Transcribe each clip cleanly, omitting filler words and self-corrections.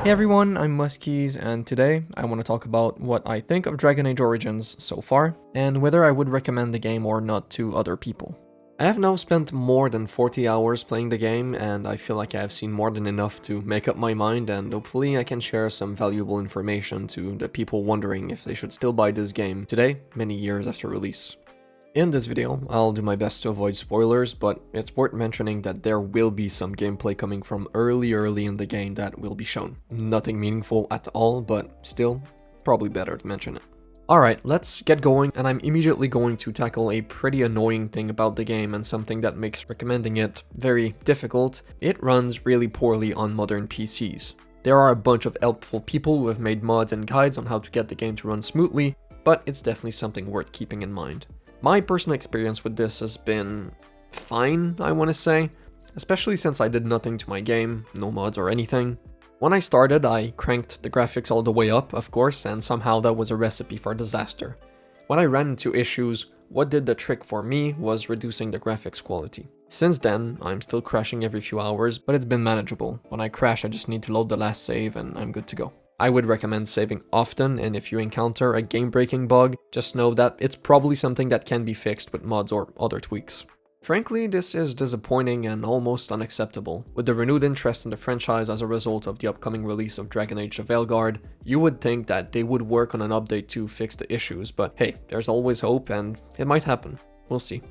Hey everyone, I'm Muskies, and today I want to talk about what I think of Dragon Age Origins so far, and whether I would recommend the game or not to other people. I have now spent more than 40 hours playing the game, and I feel like I have seen more than enough to make up my mind, and hopefully I can share some valuable information to the people wondering if they should still buy this game today, many years after release. In this video, I'll do my best to avoid spoilers, but it's worth mentioning that there will be some gameplay coming from early in the game that will be shown. Nothing meaningful at all, but still, probably better to mention it. Alright, let's get going, and I'm immediately going to tackle a pretty annoying thing about the game and something that makes recommending it very difficult. It runs really poorly on modern PCs. There are a bunch of helpful people who have made mods and guides on how to get the game to run smoothly, but it's definitely something worth keeping in mind. My personal experience with this has been fine, I want to say, especially since I did nothing to my game, no mods or anything. When I started, I cranked the graphics all the way up, of course, and somehow that was a recipe for disaster. When I ran into issues, what did the trick for me was reducing the graphics quality. Since then, I'm still crashing every few hours, but it's been manageable. When I crash, I just need to load the last save and I'm good to go. I would recommend saving often, and if you encounter a game-breaking bug, just know that it's probably something that can be fixed with mods or other tweaks. Frankly, this is disappointing and almost unacceptable. With the renewed interest in the franchise as a result of the upcoming release of Dragon Age the Veilguard, you would think that they would work on an update to fix the issues, but hey, there's always hope and it might happen. We'll see.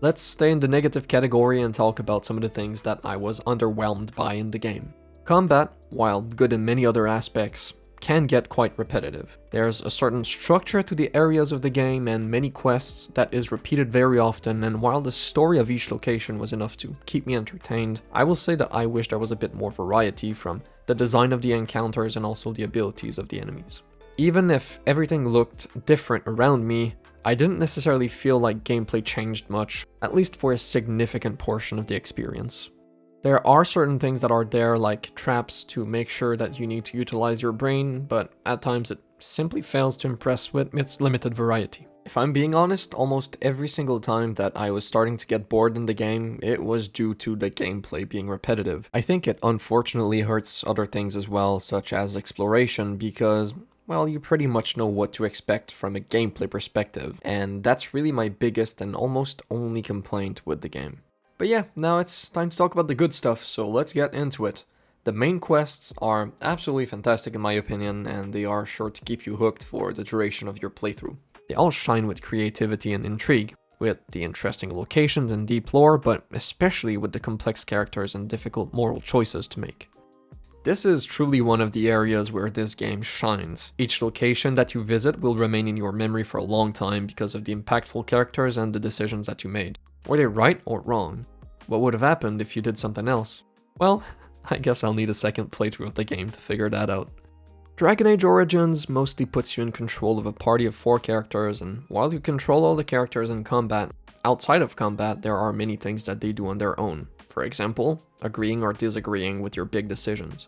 Let's stay in the negative category and talk about some of the things that I was underwhelmed by in the game. Combat, while good in many other aspects, can get quite repetitive. There's a certain structure to the areas of the game and many quests that is repeated very often, and while the story of each location was enough to keep me entertained, I will say that I wish there was a bit more variety from the design of the encounters and also the abilities of the enemies. Even if everything looked different around me, I didn't necessarily feel like gameplay changed much, at least for a significant portion of the experience. There are certain things that are there, like traps to make sure that you need to utilize your brain, but at times it simply fails to impress with its limited variety. If I'm being honest, almost every single time that I was starting to get bored in the game, it was due to the gameplay being repetitive. I think it unfortunately hurts other things as well, such as exploration, because well, you pretty much know what to expect from a gameplay perspective, and that's really my biggest and almost only complaint with the game. But yeah, now it's time to talk about the good stuff, so let's get into it. The main quests are absolutely fantastic in my opinion, and they are sure to keep you hooked for the duration of your playthrough. They all shine with creativity and intrigue, with the interesting locations and deep lore, but especially with the complex characters and difficult moral choices to make. This is truly one of the areas where this game shines. Each location that you visit will remain in your memory for a long time because of the impactful characters and the decisions that you made. Were they right or wrong? What would have happened if you did something else? Well, I guess I'll need a second playthrough of the game to figure that out. Dragon Age Origins mostly puts you in control of a party of 4 characters, and while you control all the characters in combat, outside of combat there are many things that they do on their own. For example, agreeing or disagreeing with your big decisions.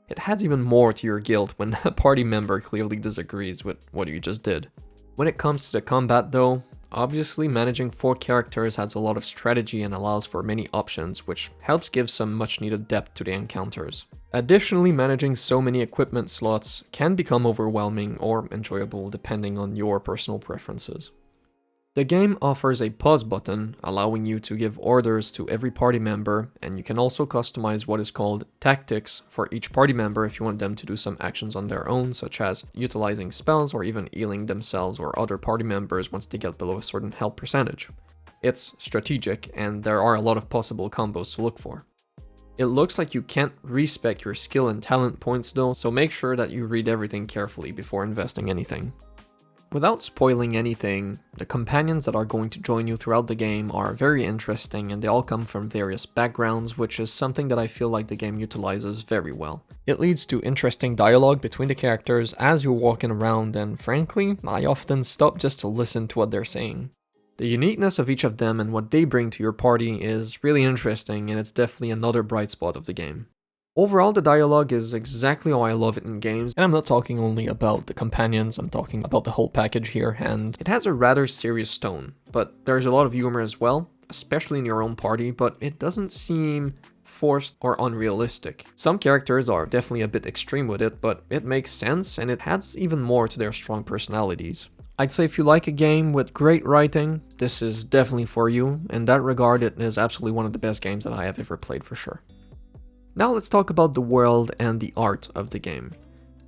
It adds even more to your guilt when a party member clearly disagrees with what you just did. When it comes to the combat though, obviously managing 4 characters adds a lot of strategy and allows for many options, which helps give some much needed depth to the encounters. Additionally, managing so many equipment slots can become overwhelming or enjoyable depending on your personal preferences. The game offers a pause button, allowing you to give orders to every party member, and you can also customize what is called tactics for each party member if you want them to do some actions on their own, such as utilizing spells or even healing themselves or other party members once they get below a certain health percentage. It's strategic, and there are a lot of possible combos to look for. It looks like you can't respec your skill and talent points though, so make sure that you read everything carefully before investing anything. Without spoiling anything, the companions that are going to join you throughout the game are very interesting, and they all come from various backgrounds, which is something that I feel like the game utilizes very well. It leads to interesting dialogue between the characters as you're walking around, and frankly, I often stop just to listen to what they're saying. The uniqueness of each of them and what they bring to your party is really interesting, and it's definitely another bright spot of the game. Overall, the dialogue is exactly how I love it in games, and I'm not talking only about the companions, I'm talking about the whole package here, and it has a rather serious tone, but there's a lot of humor as well, especially in your own party, but it doesn't seem forced, or unrealistic. Some characters are definitely a bit extreme with it, but it makes sense and it adds even more to their strong personalities. I'd say if you like a game with great writing, this is definitely for you. In that regard, it is absolutely one of the best games that I have ever played for sure. Now let's talk about the world and the art of the game.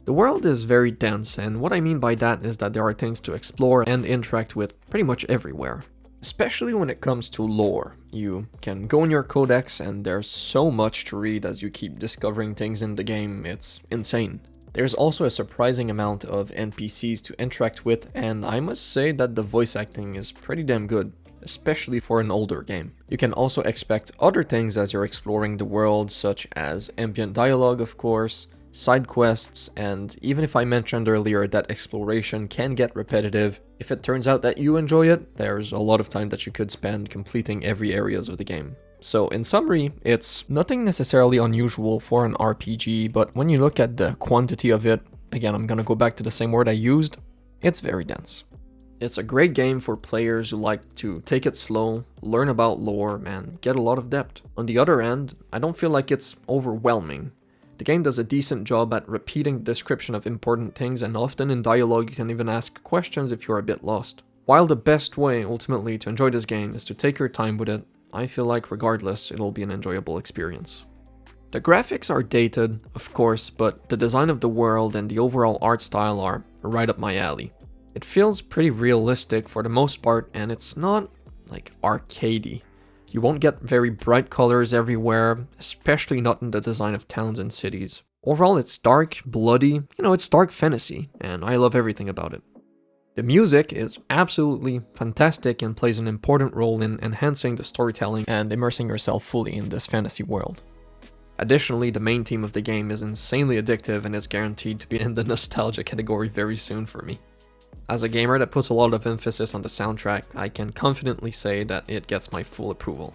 The world is very dense, and what I mean by that is that there are things to explore and interact with pretty much everywhere. Especially when it comes to lore. You can go in your codex and there's so much to read as you keep discovering things in the game, it's insane. There's also a surprising amount of NPCs to interact with, and I must say that the voice acting is pretty damn good, especially for an older game. You can also expect other things as you're exploring the world, such as ambient dialogue of course, side quests, and even if I mentioned earlier that exploration can get repetitive, if it turns out that you enjoy it, there's a lot of time that you could spend completing every areas of the game. So in summary, it's nothing necessarily unusual for an RPG, but when you look at the quantity of it, again I'm gonna go back to the same word I used, it's very dense. It's a great game for players who like to take it slow, learn about lore, and get a lot of depth. On the other end, I don't feel like it's overwhelming. The game does a decent job at repeating the description of important things, and often in dialogue you can even ask questions if you're a bit lost. While the best way ultimately to enjoy this game is to take your time with it, I feel like regardless it'll be an enjoyable experience. The graphics are dated, of course, but the design of the world and the overall art style are right up my alley. It feels pretty realistic for the most part, and it's not like arcadey. You won't get very bright colors everywhere, especially not in the design of towns and cities. Overall, it's dark, bloody, it's dark fantasy, and I love everything about it. The music is absolutely fantastic and plays an important role in enhancing the storytelling and immersing yourself fully in this fantasy world. Additionally, the main theme of the game is insanely addictive and is guaranteed to be in the nostalgia category very soon for me. As a gamer that puts a lot of emphasis on the soundtrack, I can confidently say that it gets my full approval.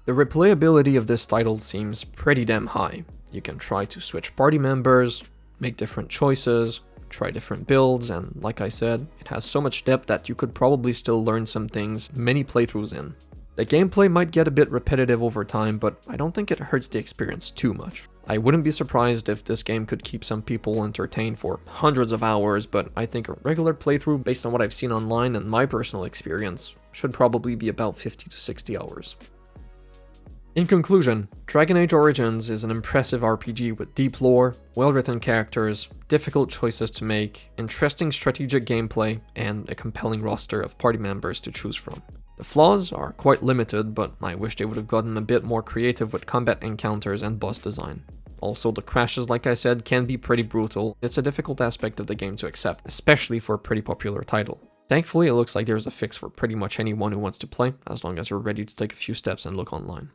The replayability of this title seems pretty damn high. You can try to switch party members, make different choices, try different builds, and like I said, it has so much depth that you could probably still learn some things many playthroughs in. The gameplay might get a bit repetitive over time, but I don't think it hurts the experience too much. I wouldn't be surprised if this game could keep some people entertained for hundreds of hours, but I think a regular playthrough based on what I've seen online and my personal experience should probably be about 50 to 60 hours. In conclusion, Dragon Age Origins is an impressive RPG with deep lore, well-written characters, difficult choices to make, interesting strategic gameplay, and a compelling roster of party members to choose from. The flaws are quite limited, but I wish they would have gotten a bit more creative with combat encounters and boss design. Also, the crashes, like I said, can be pretty brutal. It's a difficult aspect of the game to accept, especially for a pretty popular title. Thankfully, it looks like there's a fix for pretty much anyone who wants to play, as long as you're ready to take a few steps and look online.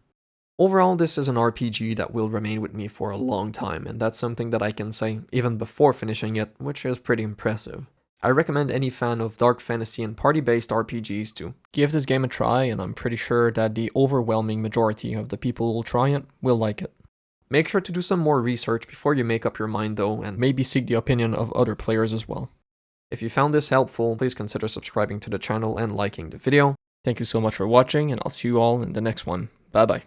Overall, this is an RPG that will remain with me for a long time, and that's something that I can say even before finishing it, which is pretty impressive. I recommend any fan of dark fantasy and party-based RPGs to give this game a try, and I'm pretty sure that the overwhelming majority of the people who will try it will like it. Make sure to do some more research before you make up your mind though, and maybe seek the opinion of other players as well. If you found this helpful, please consider subscribing to the channel and liking the video. Thank you so much for watching, and I'll see you all in the next one. Bye bye.